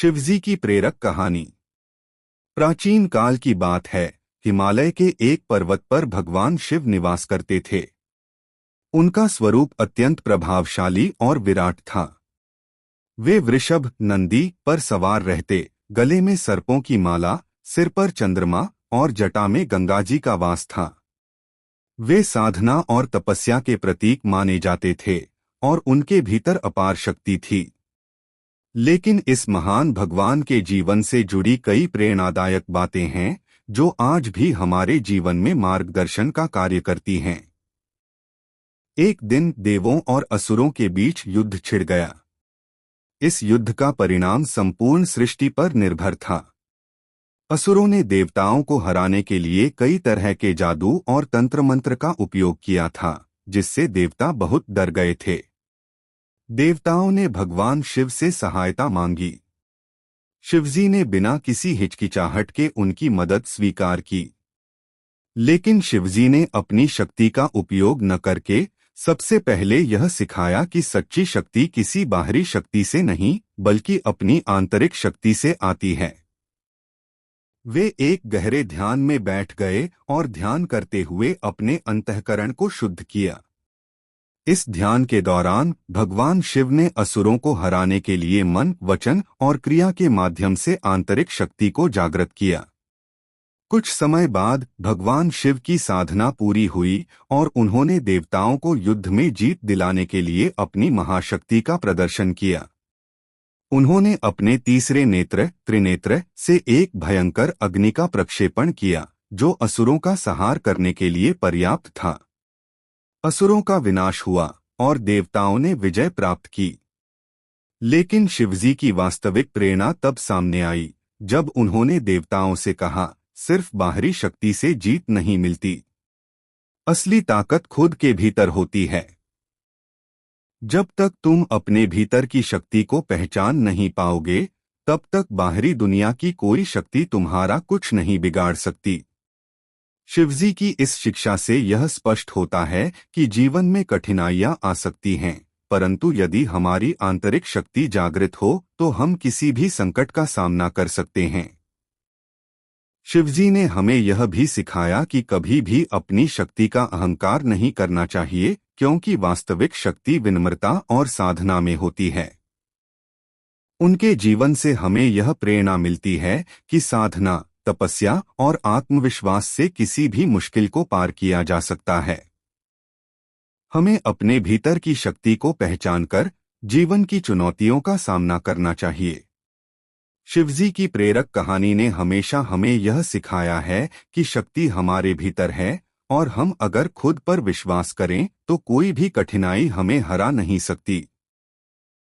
शिवजी की प्रेरक कहानी। प्राचीन काल की बात है। हिमालय के एक पर्वत पर भगवान शिव निवास करते थे। उनका स्वरूप अत्यंत प्रभावशाली और विराट था। वे वृषभ नंदी पर सवार रहते, गले में सर्पों की माला, सिर पर चंद्रमा और जटा में गंगाजी का वास था। वे साधना और तपस्या के प्रतीक माने जाते थे और उनके भीतर अपार शक्ति थी। लेकिन इस महान भगवान के जीवन से जुड़ी कई प्रेरणादायक बातें हैं जो आज भी हमारे जीवन में मार्गदर्शन का कार्य करती हैं। एक दिन देवों और असुरों के बीच युद्ध छिड़ गया। इस युद्ध का परिणाम संपूर्ण सृष्टि पर निर्भर था। असुरों ने देवताओं को हराने के लिए कई तरह के जादू और तंत्र मंत्र का उपयोग किया था, जिससे देवता बहुत डर गए थे। देवताओं ने भगवान शिव से सहायता मांगी। शिवजी ने बिना किसी हिचकिचाहट के उनकी मदद स्वीकार की। लेकिन शिवजी ने अपनी शक्ति का उपयोग न करके सबसे पहले यह सिखाया कि सच्ची शक्ति किसी बाहरी शक्ति से नहीं बल्कि अपनी आंतरिक शक्ति से आती है। वे एक गहरे ध्यान में बैठ गए और ध्यान करते हुए अपने अंतःकरण को शुद्ध किया। इस ध्यान के दौरान भगवान शिव ने असुरों को हराने के लिए मन, वचन और क्रिया के माध्यम से आंतरिक शक्ति को जागृत किया। कुछ समय बाद भगवान शिव की साधना पूरी हुई और उन्होंने देवताओं को युद्ध में जीत दिलाने के लिए अपनी महाशक्ति का प्रदर्शन किया। उन्होंने अपने तीसरे नेत्र त्रिनेत्र से एक भयंकर अग्नि का प्रक्षेपण किया, जो असुरों का संहार करने के लिए पर्याप्त था। असुरों का विनाश हुआ और देवताओं ने विजय प्राप्त की। लेकिन शिवजी की वास्तविक प्रेरणा तब सामने आई जब उन्होंने देवताओं से कहा, सिर्फ बाहरी शक्ति से जीत नहीं मिलती, असली ताकत खुद के भीतर होती है। जब तक तुम अपने भीतर की शक्ति को पहचान नहीं पाओगे, तब तक बाहरी दुनिया की कोई शक्ति तुम्हारा कुछ नहीं बिगाड़ सकती। शिवजी की इस शिक्षा से यह स्पष्ट होता है कि जीवन में कठिनाइयां आ सकती हैं, परंतु यदि हमारी आंतरिक शक्ति जागृत हो तो हम किसी भी संकट का सामना कर सकते हैं। शिवजी ने हमें यह भी सिखाया कि कभी भी अपनी शक्ति का अहंकार नहीं करना चाहिए, क्योंकि वास्तविक शक्ति विनम्रता और साधना में होती है। उनके जीवन से हमें यह प्रेरणा मिलती है कि साधना, तपस्या और आत्मविश्वास से किसी भी मुश्किल को पार किया जा सकता है। हमें अपने भीतर की शक्ति को पहचानकर जीवन की चुनौतियों का सामना करना चाहिए। शिवजी की प्रेरक कहानी ने हमेशा हमें यह सिखाया है कि शक्ति हमारे भीतर है और हम अगर खुद पर विश्वास करें तो कोई भी कठिनाई हमें हरा नहीं सकती।